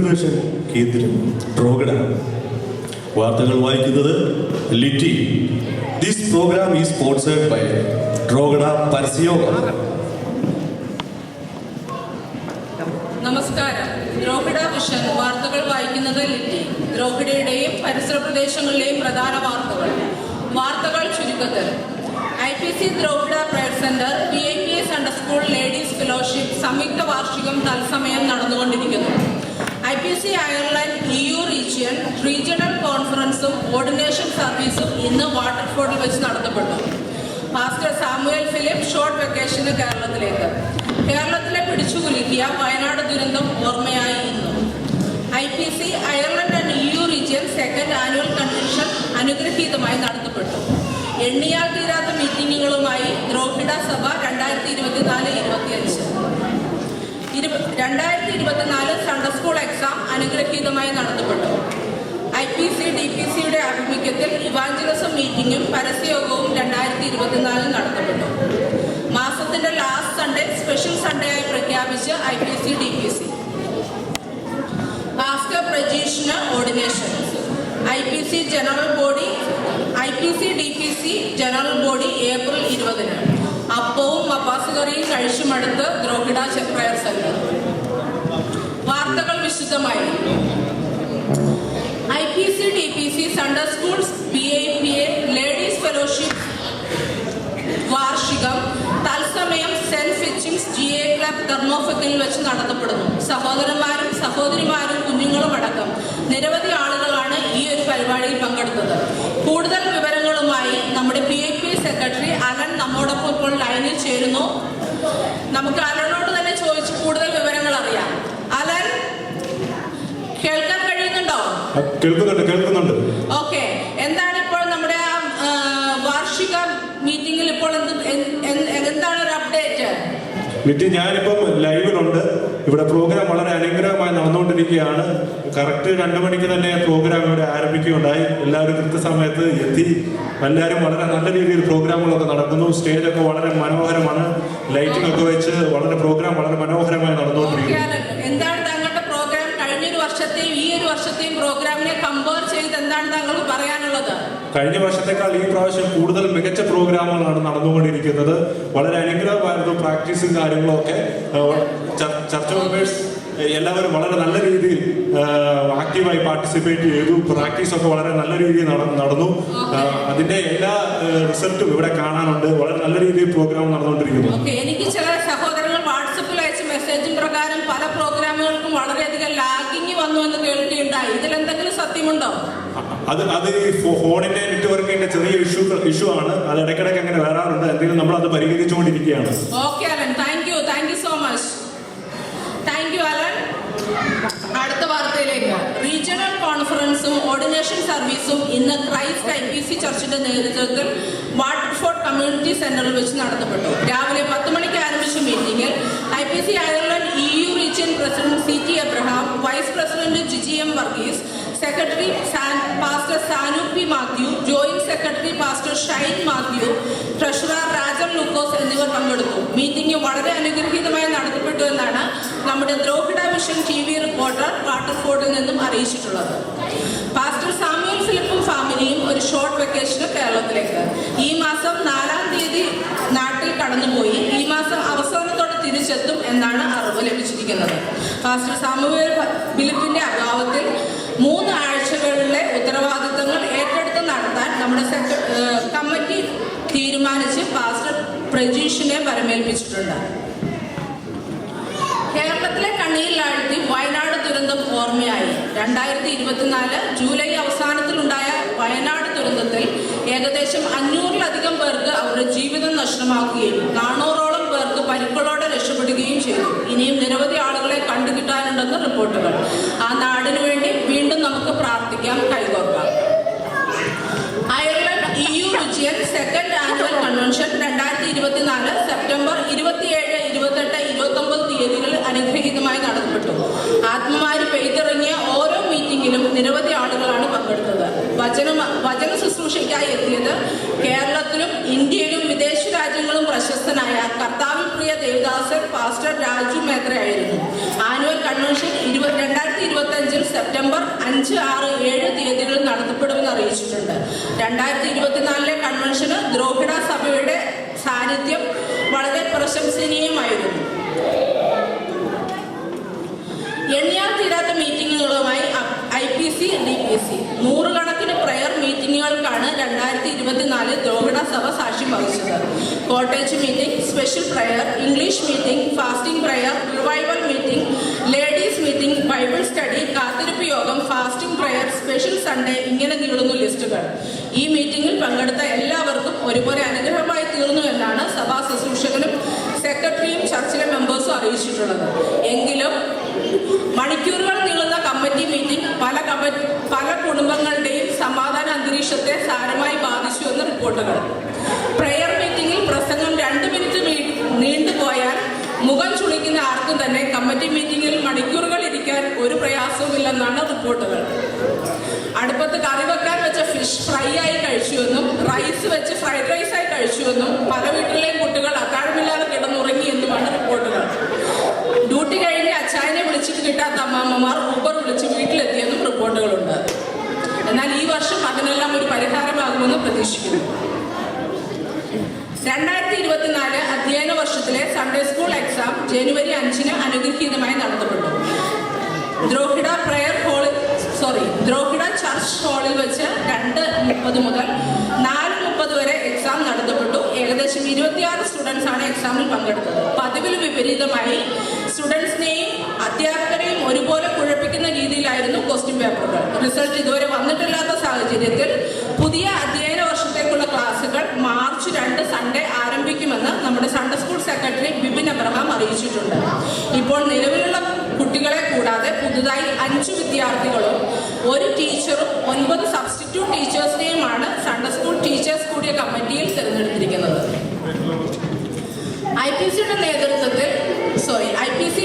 ദൂരദർശൻ കേന്ദ്രം ഡ്രോഗഡ. വാർത്തകൾ വായിക്കുന്നത് Litty. This program is sponsored by Drogheda പരസ്യയോഗം. നമസ്കാരം. ദ്രോഹിഡ വിഷൻ വാർത്തകൾ വായിക്കുന്നത് ലിറ്റി. ദ്രോഹിഡയുടെയും പരിസര പ്രദേശങ്ങളിലെയും പ്രധാന വാർത്തകൾ ചുരുക്കത്തിൽ. IPC Drogheda prayer centre PIPS അണ്ടർസ്കൂൾ ലേഡീസ് ഫെലോഷിപ്പ് സംയുക്ത വാർഷികം തത്സമയം നടന്നുകൊണ്ടിരിക്കുന്നു. IPC അയർലൻഡ് EU റീജിയണൽ കോൺഫറൻസും ഓർഡിനേഷൻ സർവീസും ഇന്ന് വാട്ടർഫോർഡിൽ വെച്ച് നടത്തപ്പെട്ടു. പാസ്റ്റർ സാമുവൽ ഫിലിപ്പ് ഷോർട്ട് വെക്കേഷന് കേരളത്തിലെ പിടിച്ചുകുലുക്കിയ വയനാട് ദുരന്തം ഓർമ്മയായി ഇന്നും. IPC Ireland and EU region second annual convention അനുഗ്രഹീതമായി നടത്തപ്പെട്ടു. എണ്ണിയാൽ തീരാത്ത മീറ്റിംഗുകളുമായി ദ്രോഹിഡ സഭ 2024 സൺഡേ സ്കൂൾ എക്സാം അനുഗ്രഹീതമായി നടത്തപ്പെട്ടു. IPC DPCയുടെ ആഭിമുഖ്യത്തിൽ ഇവാഞ്ചലിസം മീറ്റിംഗും പരസ്യയോഗവും 2024 നടത്തപ്പെട്ടു. മാസത്തിന്റെ ലാസ്റ്റ് സൺഡേ സ്പെഷ്യൽ സൺഡേ ആയി പ്രഖ്യാപിച്ച് IPC DPC. പാസ്റ്റർ പ്രജീഷിന് ordination. IPC DPC general body April 20. അപ്പവും മപ്പാസുകറിയും കഴിച്ചുമടുത്ത് ദ്രോഹിഡ പ്രയർ സെന്റർ. വാർത്തകൾ വിശദമായി. IPC DPC Sunday schools PIPA ladies fellowship വാർഷികം തത്സമയം സെന്റ് ഫിച്ചിങ്സ് GA ക്ലബ് തെർമോഫത്തിൽ വെച്ച് നടത്തപ്പെടുന്നു. സഹോദരന്മാരും സഹോദരിമാരും കുഞ്ഞുങ്ങളും അടക്കം നിരവധി ആളുകളാണ് ഈ ഒരു പരിപാടിയിൽ പങ്കെടുത്തത്. കൂടുതൽ വിവരങ്ങളുമായി നമ്മുടെ PIPA സെക്രട്ടറി അലൻ നമ്മോടൊപ്പം ഇപ്പോൾ ലൈനിൽ ചേരുന്നു. നമുക്ക് അലനോട് തന്നെ ചോദിച്ച് കൂടുതൽ വിവരങ്ങൾ അറിയാം. അലൻ, കേൾക്കാൻ കഴിയുന്നുണ്ടോ? കേൾക്കുന്നുണ്ട്. ഓക്കെ, എന്താണ് ഇപ്പോൾ നമ്മുടെ വാർഷിക മീറ്റിംഗിൽ ഇപ്പോൾ എന്താണ് ഒരു അപ്ഡേറ്റ്? ഞാനിപ്പം ലൈവിലുണ്ട്. ഇവിടെ പ്രോഗ്രാം വളരെ അനുഗ്രഹമായി നടന്നുകൊണ്ടിരിക്കുകയാണ്. കറക്റ്റ് 2 മണിക്ക് തന്നെ പ്രോഗ്രാം ഇവിടെ ആരംഭിക്കുകയുണ്ടായി. എല്ലാവരും കൃത്യസമയത്ത് എത്തി. എല്ലാവരും വളരെ നല്ല രീതിയിൽ പ്രോഗ്രാമുകളൊക്കെ നടക്കുന്നു. സ്റ്റേജൊക്കെ വളരെ മനോഹരമാണ്. ലൈറ്റിംഗ് ഒക്കെ വെച്ച് പ്രോഗ്രാം വളരെ മനോഹരമായി നടന്നുകൊണ്ടിരിക്കുന്നു. എന്താണ് താങ്കളുടെ പ്രോഗ്രാം കഴിഞ്ഞൊരു വർഷത്തെയും ഈ ഒരു വർഷത്തെയും പ്രോഗ്രാമിനെ കമ്പയർ ചെയ്ത് എന്താണ് താങ്കൾക്ക് പറയാനുള്ളത്? കഴിഞ്ഞ വർഷത്തേക്കാൾ ഈ പ്രാവശ്യം കൂടുതൽ മികച്ച പ്രോഗ്രാമുകളാണ് നടന്നുകൊണ്ടിരിക്കുന്നത്. വളരെ അനുഗ്രഹമായിരുന്നു. പ്രാക്ടീസും കാര്യങ്ങളും ഒക്കെ ചർച്ച മെമ്പേഴ്സ് എല്ലാവരും വളരെ നല്ല രീതിയിൽ ആക്റ്റീവായി പാർട്ടിസിപ്പേറ്റ് ചെയ്തു. പ്രാക്ടീസ് ഒക്കെ വളരെ നല്ല രീതിയിൽ നടന്നു. അതിന്റെ എല്ലാ റിസൾട്ടും ഇവിടെ കാണാനുണ്ട്. വളരെ നല്ല രീതിയിൽ പ്രോഗ്രാം നടന്നുകൊണ്ടിരിക്കുന്നു. എനിക്ക് ചില സഹോദരങ്ങൾ വാട്സപ്പിൽ അയച്ച മെസ്സേജും പ്രകാരം പല പ്രോഗ്രാമുകൾക്കും വളരെയധികം ലാഗിങ് വന്നു എന്ന് കേൾക്കുകയുണ്ടായി. ഇതിലെന്തെങ്കിലും സത്യമുണ്ടോ? അത് ഫോണിന്റെ നെറ്റ്വർക്കിന്റെ ചെറിയ ഇഷ്യൂ ആണ്. അത് ഇടയ്ക്കിടയ്ക്ക് അങ്ങനെ വരാറുണ്ട്. എന്തെങ്കിലും നമ്മൾ അത് പരിഹരിച്ചുകൊണ്ടിരിക്കുകയാണ്. Okay Alan, thank you so much. Thank you Alan. അടുത്ത വാർത്തയിലേക്ക്. റീജിയണൽ കോൺഫറൻസും ഓർഡിനേഷൻ സർവീസും ഇന്ന് ക്രൈസ്റ്റ് IPC ചർച്ചിന്റെ നേതൃത്വത്തിൽ വാട്ടർഫോർഡ് കമ്മ്യൂണിറ്റി സെന്ററിൽ വെച്ച് നടത്തപ്പെട്ടു. രാവിലെ 10 മണിക്ക് ആരംഭിച്ച മീറ്റിംഗിൽ IPC Ireland EU region president CT Abraham, vice president GGM Varghese, secretary pastor Sanu P Mathew, joint secretary pastor Shine Mathew, treasurer Rajan Lukose എന്നിവർ പങ്കെടുത്തു. മീറ്റിംഗ് വളരെ അനുഗ്രഹീതമായി നടത്തപ്പെട്ടു എന്നാണ് നമ്മുടെ ദ്രോഹിഡ വിഷൻ TV റിപ്പോർട്ടർ വാട്ടർഫോർഡിൽ നിന്നും അറിയിച്ചിട്ടുള്ളത്. പാസ്റ്റർ സാമുവൽ ഫിലിപ്പും ഫാമിലിയും ഒരു ഷോർട്ട് വെക്കേഷന് കേരളത്തിലേക്ക്. ഈ മാസം 4-ാം തീയതി നാട്ടിൽ കടന്നുപോയി. ഈ മാസം അവസാനത്തോടെ തിരിച്ചെത്തും എന്നാണ് അറിവ് ലഭിച്ചിരിക്കുന്നത്. പാസ്റ്റർ സാമുവൽ ഫിലിപ്പിന്റെ അഭാവത്തിൽ 3 ആഴ്ചകളിലെ ഉത്തരവാദിത്തങ്ങൾ ഏറ്റെടുത്ത് നടത്താൻ നമ്മുടെ കമ്മിറ്റി തീരുമാനിച്ച് പാസ്റ്റർ പ്രജീഷിനെ വരമേൽപ്പിച്ചിട്ടുണ്ട്. കേരളത്തിലെ കണ്ണീരിലാഴ്ത്തി വയനാട് ദുരന്തം ഓർമ്മയായി. 2024 ജൂലൈ അവസാനത്തിലുണ്ടായ വയനാട് ദുരന്തത്തിൽ ഏകദേശം 500-ലധികം പേർക്ക് അവരുടെ ജീവിതം നഷ്ടമാക്കുകയും 400-ഓളം പേർക്ക് പരിക്കുകളോടെ രക്ഷപ്പെടുകയും ചെയ്തു. ഇനിയും നിരവധി ആളുകളെ കണ്ടുകിട്ടാനുണ്ടെന്ന് റിപ്പോർട്ടുകൾ. ആ നാടിനു വേണ്ടി വീണ്ടും നമുക്ക് പ്രാർത്ഥിക്കാം, കൈകോർക്കാം. Ireland EU region second annual convention 2024 September 27, 28, 29 തീയതികളിൽ അനുഗ്രഹീതമായി നടത്തപ്പെട്ടു. ആത്മമാരി പെയ്തിറങ്ങിയ ഓരോ മീറ്റിംഗിലും നിരവധി ആളുകളാണ് പങ്കെടുത്തത്. വചന ശുശ്രൂഷയ്ക്കായി എത്തിയത് കേരളത്തിലും ഇന്ത്യയിലും വിദേശ രാജ്യങ്ങളും പ്രശസ്തനായ കർത്താവിൽ പ്രിയ ദേവദാസൻ, പാസ്റ്റർ രാജു മേത്രയായിരുന്നു. ആനുവൽ കൺവെൻഷൻ 2025 സെപ്റ്റംബർ 5, 6, 7 തീയതികളിൽ നടത്തപ്പെടുമെന്ന് അറിയിച്ചിട്ടുണ്ട്. 2024 കൺവെൻഷന് ദ്രോഹിഡ സഭയുടെ സാന്നിധ്യം വളരെ പ്രശംസനീയമായിരുന്നു. എണ്ണിയാൽ തീരാത്ത മീറ്റിങ്ങുകളുമായി IPC DPC 100 കണക്കിന് പ്രയർ മീറ്റിങ്ങുകൾക്കാണ് 2024 ദ്രോഹിഡ സഭ സാക്ഷ്യം വഹിച്ചത്. Cottage meeting, special prayer, English meeting, fasting prayer, revival meeting, ladies meeting, Bible study, കാത്തിരിപ്പ് യോഗം, ഫാസ്റ്റിംഗ് പ്രയർ, സ്പെഷ്യൽ സൺഡേ, ഇങ്ങനെ നീളുന്നു ലിസ്റ്റുകൾ. ഈ മീറ്റിംഗിൽ പങ്കെടുത്ത എല്ലാവർക്കും ഒരുപോലെ അനുഗ്രഹമായി തീർന്നു എന്നാണ് സഭാ ശുശ്രൂഷകനും സെക്രട്ടറിയും ചർച്ചിലെ മെമ്പേഴ്സും അറിയിച്ചിട്ടുള്ളത്. എങ്കിലും മണിക്കൂറുകൾ നീളുന്ന കമ്മിറ്റി മീറ്റിംഗ് പല കുടുംബങ്ങളുടെയും സമാധാന അന്തരീക്ഷത്തെ സാരമായി ബാധിച്ചു എന്ന് റിപ്പോർട്ടുകൾ. പ്രയർ മീറ്റിംഗിൽ പ്രസംഗം 2 മിനിറ്റ് നീണ്ടുപോയാൽ മുഖം ചുളിക്കുന്ന ആർക്കും തന്നെ കമ്മിറ്റി മീറ്റിംഗിൽ മണിക്കൂറുകൾ ഇരിക്കാൻ ഒരു പ്രയാസവുമില്ലെന്നാണ് റിപ്പോർട്ടുകൾ. അടുപ്പത്ത് കറി വെക്കാൻ വെച്ച ഫിഷ് ഫ്രൈ ആയി കഴിച്ചുവെന്നും റൈസ് വെച്ച് ഫ്രൈഡ് റൈസ് ആയി കഴിച്ചുവെന്നും പല വീട്ടിലെയും കുട്ടികൾ അത്താഴമില്ലാതെ കിടന്നുറങ്ങി എന്നുമാണ് റിപ്പോർട്ടുകൾ. ഡ്യൂട്ടി കഴിഞ്ഞ് അച്ചായനെ വിളിച്ചിട്ട് കിട്ടാത്ത അമ്മാമ്മമാർ ഊബർ വിളിച്ച് വീട്ടിലെത്തിയെന്നും റിപ്പോർട്ടുകളുണ്ട്. എന്നാൽ ഈ വർഷം അതിനെല്ലാം ഒരു പരിഹാരമാകുമെന്ന് പ്രതീക്ഷിക്കുന്നു. 2024 അധ്യയന വർഷത്തിലെ സൺഡേ സ്കൂൾ എക്സാം ജനുവരി 5 അനുഗ്രഹീതമായി നടത്തപ്പെട്ടു. ദ്രോഹിഡ ചർച്ച് ഹാളിൽ വെച്ച് 2:30 മുതൽ 4:30 വരെ എക്സാം നടത്തപ്പെട്ടു. ഏകദേശം 26 സ്റ്റുഡൻസ് ആണ് എക്സാമിൽ പങ്കെടുത്തത്. പതിവിൽ വിപരീതമായി സ്റ്റുഡൻസിനെയും അധ്യാപകരെയും ഒരുപോലെ കുഴപ്പിക്കുന്ന രീതിയിലായിരുന്നു ക്വസ്റ്റ്യൻ പേപ്പറുകൾ. റിസൾട്ട് ഇതുവരെ വന്നിട്ടില്ലാത്ത സാഹചര്യത്തിൽ പുതിയ അധ്യയന വർഷത്തേക്കുള്ള ക്ലാസുകൾ മാർച്ച് 2 സൺഡേ ആരംഭിക്കുമെന്ന് നമ്മുടെ Sunday school secretary Bipin Abraham അറിയിച്ചിട്ടുണ്ട്. ഇപ്പോൾ നിലവിലുള്ള കുട്ടികളെ കൂടാതെ പുതുതായി 5 വിദ്യാർത്ഥികളും 1 ടീച്ചറും 9 സബ്സ്റ്റിറ്റ്യൂട്ട് ടീച്ചേഴ്സിനെയുമാണ് സൺഡേ സ്കൂൾ ടീച്ചേഴ്സ് കൂടിയ കമ്മിറ്റിയിൽ തിരഞ്ഞെടുത്തിരിക്കുന്നത്. IPC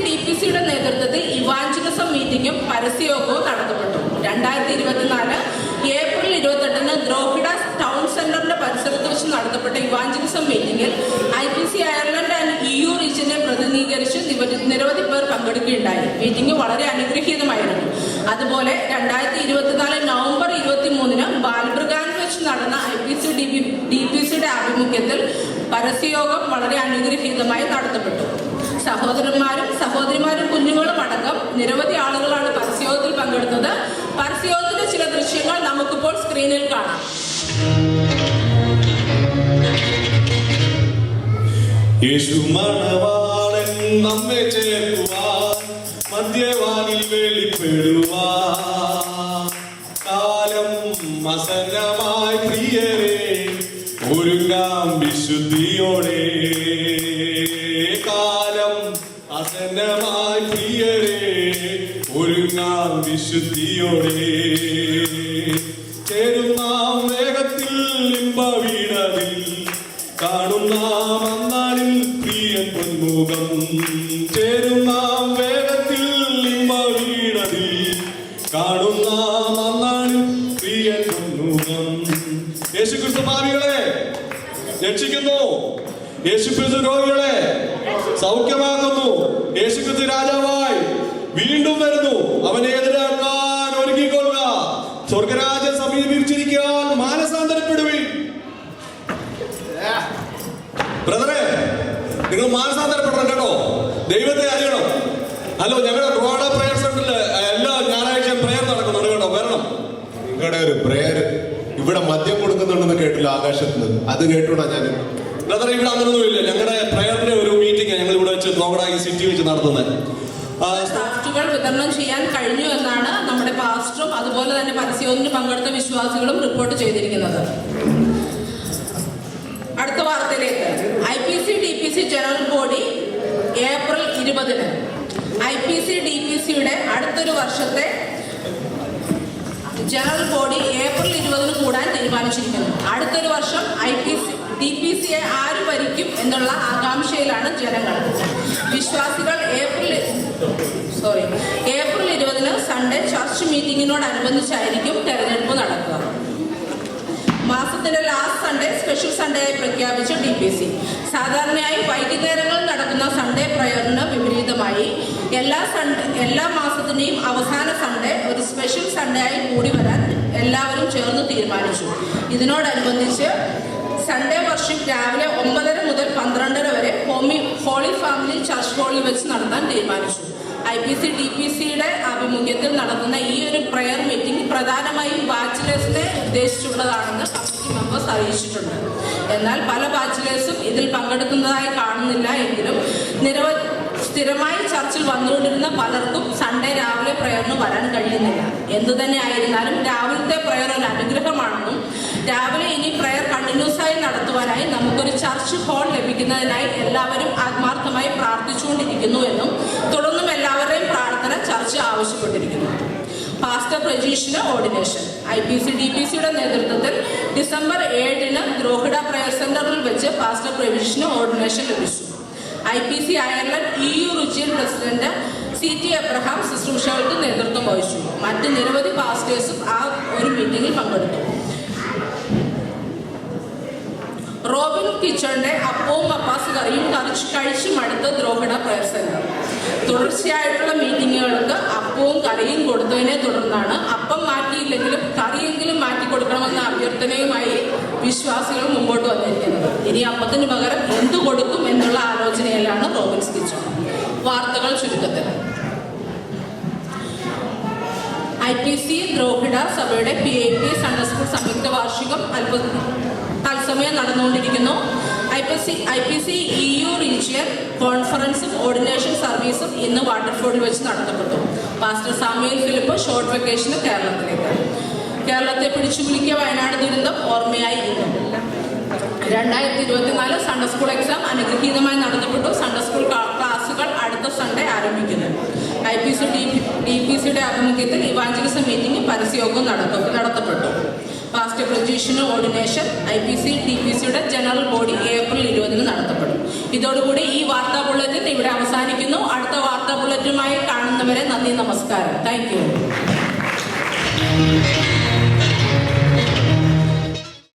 DPCയുടെ നേതൃത്വത്തിൽ ഇവാഞ്ചലിസം മീറ്റിംഗും പരസ്യയോഗവും നടത്തപ്പെട്ടു. 2024 ഏപ്രിൽ 28 ദ്രോഹിഡ ടൗൺ സെന്ററിന്റെ പരിസരത്ത് വെച്ച് നടത്തപ്പെട്ട ഇവാഞ്ചലിസം മീറ്റിംഗിൽ IPC അയർലൻഡ് ആൻഡ് EU റീജിയനെ പ്രതിനിധീകരിച്ച് നിരവധി പേർ പങ്കെടുക്കുകയുണ്ടായി. മീറ്റിംഗ് വളരെ അനുഗ്രഹീതമായിരുന്നു. അതുപോലെ 2024 നവംബർ 23 ബാൽബ്രിഗാനിൽ വെച്ച് നടന്ന IPC DPCയുടെ ആഭിമുഖ്യത്തിൽ പരസ്യയോഗം വളരെ അനുഗ്രഹീതമായി നടത്തപ്പെട്ടു. സഹോദരിമാരും കുഞ്ഞുങ്ങളും അടക്കം നിരവധി ആളുകളാണ് പരസ്യയോഗത്തിൽ പങ്കെടുത്തത്. പരസ്യയോഗത്തിന്റെ ചില ദൃശ്യങ്ങൾ നമുക്കിപ്പോൾ സ്ക്രീനിൽ കാണാം. യേശു മണവാളൻ നമ്മെ ചേർക്കുവാൻ മധ്യവാനിൽ വെളിപ്പെടുവാൻ കാലം അസന്നമായി പ്രിയരെ ഒരുങ്ങാം വിശുദ്ധിയോടെ. കാലം അസന്നമായി പ്രിയരെ ഒരുങ്ങാം വിശുദ്ധിയോടെ. ചേരുന്ന വേഗത്തിൽ ഇമ്പവീടതിൽ കാണുന്ന മന്നാളിൽ പ്രിയൻ പൊന്മുഖം. ചേരുന്ന വേഗത്തിൽ ഇമ്പവീടതിൽ കാണുന്ന മന്നാളിൽ പ്രിയൻ പൊന്മുഖം. യേശുക്രിസ്തു പാപികളെ രക്ഷിക്കുന്നു. യേശുക്രിസ്തു രോഗികളെ സൗഖ്യമാക്കുന്നു. യേശുക്രിസ്തു രാജാവായി വീണ്ടും വരുന്നു. അവനെ എതിരേൽക്കാൻ ഒരുങ്ങിക്കൊള്ളുക. സ്വർഗരാജ്യം സമീപിച്ചിരിക്കാൻ മാനസാന്തരപ്പെടുവിൻ. ബ്രദറെ, നിങ്ങൾ മാനസാന്തരപ്പെടണം കേട്ടോ. ദൈവത്തെ അറിയണം. ഹലോ, ഞങ്ങളുടെ ദ്രോഹിഡ പ്രയർ സെന്ററിൽ എല്ലാ ഞായറാഴ്ചയും പ്രയർ നടക്കുന്നുണ്ട് കേട്ടോ. വരണം. നിങ്ങളുടെ ഒരു പ്രയർ ഇവിടെ മദ്യം കൊടുക്കുന്നുണ്ടെന്ന് കേട്ടില്ല ആകാശത്ത് നിന്ന്. അത് കേട്ടോടാ ഞാൻ. ബ്രദറെ, ഇവിടെ അങ്ങനൊന്നുമില്ല. ഞങ്ങളുടെ പ്രയറിന്റെ ഒരു മീറ്റിംഗ് ഞങ്ങൾ ഇവിടെ വെച്ച് ദ്രോഹിഡ ഈ സിറ്റി വെച്ച് നടത്തുന്നത്. ഡ്രാഫ്റ്റുകൾ വിതരണം ചെയ്യാൻ കഴിഞ്ഞു എന്നാണ് നമ്മുടെ പാസ്റ്ററും അതുപോലെ തന്നെ പരസ്യത്തിന് പങ്കെടുത്ത വിശ്വാസികളും റിപ്പോർട്ട് ചെയ്തിരിക്കുന്നത്. അടുത്ത വാർത്തയിലേക്ക്. IPC DPC general body April 20 IPC DPCയുടെ അടുത്തൊരു വർഷത്തെ ജനറൽ ബോഡി ഏപ്രിൽ 20 കൂടാൻ തീരുമാനിച്ചിരിക്കുന്നു. അടുത്തൊരു വർഷം DPCയെ ആര് ഭരിക്കും എന്നുള്ള ആകാംക്ഷയിലാണ് ജനങ്ങൾ. വിശ്വാസികൾ ഏപ്രിൽ 20 സൺഡേ ചർച്ച് മീറ്റിംഗിനോടനുബന്ധിച്ചായിരിക്കും തെരഞ്ഞെടുപ്പ് നടക്കുക. മാസത്തിന്റെ ലാസ്റ്റ് സൺഡേ സ്പെഷ്യൽ സൺഡേ ആയി പ്രഖ്യാപിച്ച DPC. സാധാരണയായി വൈകുന്നേരങ്ങളിൽ നടക്കുന്ന സൺഡേ പ്രയറിന് വിപരീതമായി എല്ലാ മാസത്തിന്റെയും അവസാന സൺഡേ ഒരു സ്പെഷ്യൽ സൺഡേ ആയി കൂടി വരാൻ എല്ലാവരും ചേർന്ന് തീരുമാനിച്ചു. ഇതിനോടനുബന്ധിച്ച് സൺഡേ വർഷിപ്പ് രാവിലെ 9:30 മുതൽ 12:30 വരെ ഹോളി ഫാമിലി ചർച്ച് ഹാളിൽ വെച്ച് നടത്താൻ തീരുമാനിച്ചു. IPC DPCയുടെ ആഭിമുഖ്യത്തിൽ നടത്തുന്ന ഈ ഒരു പ്രയർ മീറ്റിംഗ് പ്രധാനമായും ബാച്ചിലേഴ്സിനെ ഉദ്ദേശിച്ചുള്ളതാണെന്ന് കമ്മിറ്റി മെമ്പേഴ്സ് അറിയിച്ചിട്ടുണ്ട്. എന്നാൽ പല ബാച്ചിലേഴ്സും ഇതിൽ പങ്കെടുക്കുന്നതായി കാണുന്നില്ല എങ്കിലും സ്ഥിരമായി ചർച്ചിൽ വന്നുകൊണ്ടിരുന്ന പലർക്കും സൺഡേ രാവിലെ പ്രയറിന് വരാൻ കഴിയുന്നില്ല. എന്തുതന്നെ ആയിരുന്നാലും രാവിലത്തെ പ്രയർ ഒരു അനുഗ്രഹമാണെന്നും രാവിലെ ഇനി പ്രയർ കണ്ടിന്യൂസ് ആയി നടത്തുവാനായി നമുക്കൊരു ചർച്ച് ഹാൾ ലഭിക്കുന്നതിനായി എല്ലാവരും ആത്മാർത്ഥമായി പ്രാർത്ഥിച്ചുകൊണ്ടിരിക്കുന്നു എന്നും തുടർന്നും എല്ലാവരുടെയും പ്രാർത്ഥന ചർച്ച് ആവശ്യപ്പെട്ടിരിക്കുന്നു. പാസ്റ്റർ പ്രജീഷിന് ഓർഡിനേഷൻ. IPC DPCയുടെ നേതൃത്വത്തിൽ ഡിസംബർ 7-ന് ദ്രോഹിഡ പ്രയർ സെന്ററിൽ വെച്ച് പാസ്റ്റർ പ്രജീഷിന് ഓർഡിനേഷൻ ലഭിച്ചു. IPC Ireland EU region president CT Abraham ശുശ്രൂഷകൾക്ക് നേതൃത്വം വഹിച്ചു. മറ്റ് നിരവധി പാസ്റ്റേഴ്സും ആ ഒരു മീറ്റിംഗിൽ പങ്കെടുത്തു. റോബിൻ കിച്ചണിന്റെ അപ്പവും മപ്പാസ് കറിയും കഴിച്ചും അടുത്ത ദ്രോഹിഡ പ്രയർ സെന്റർ. തുടർച്ചയായിട്ടുള്ള മീറ്റിങ്ങുകൾക്ക് അപ്പവും കറിയും കൊടുത്തതിനെ തുടർന്നാണ് അപ്പം മാറ്റിയില്ലെങ്കിലും കറിയെങ്കിലും മാറ്റി കൊടുക്കണമെന്ന അഭ്യർത്ഥനയുമായി വിശ്വാസികൾ മുമ്പോട്ട് വന്നിരിക്കുന്നത്. ഇനി അപ്പത്തിന് പകരം എന്തു കൊടുക്കും എന്നുള്ള ആലോചനയിലാണ് റോബിൻസ് കിച്ചൺ. വാർത്തകൾ ചുരുക്കത്തിൽ. IPC ദ്രോഹിഡ സഭയുടെ PAP സൺഡേ സ്കൂൾ സംയുക്ത വാർഷികം തത്സമയം നടന്നുകൊണ്ടിരിക്കുന്നു. IPC EU റീജിയൻ കോൺഫറൻസും ഓർഡിനേഷൻ സർവീസും ഇന്ന് വാട്ടർഫോർഡിൽ വെച്ച് നടത്തപ്പെട്ടു. പാസ്റ്റർ സാമുവേൽ ഫിലിപ്പ് ഷോർട്ട് വെക്കേഷന് കേരളത്തെ പിടിച്ചുകുലുക്കിയ വയനാട് ദുരന്തം ഓർമ്മയായി ഇന്നും. 2024 സൺഡേ സ്കൂൾ എക്സാം അനുഗ്രഹീതമായി നടത്തപ്പെട്ടു. സൺഡേ സ്കൂൾ ക്ലാസുകൾ അടുത്ത സൺഡേ ആരംഭിക്കുന്നു. IPC DPCയുടെ ആഭിമുഖ്യത്തിൽ ഇവാഞ്ചലിസം മീറ്റിംഗ് പരസ്യയോഗം നടത്തപ്പെട്ടു. പാസ്റ്റർ പ്രജീഷിന് ഓർഡിനേഷൻ. IPC DPCയുടെ ജനറൽ ബോഡി ഏപ്രിൽ 20-ന് നടത്തപ്പെടും. ഇതോടുകൂടി ഈ വാർത്താ ബുള്ളറ്റിൻ ഇവിടെ അവസാനിക്കുന്നു. അടുത്ത വാർത്താ ബുള്ളറ്റിനുമായി കാണുന്നവരെ നന്ദി, നമസ്കാരം. Thank you.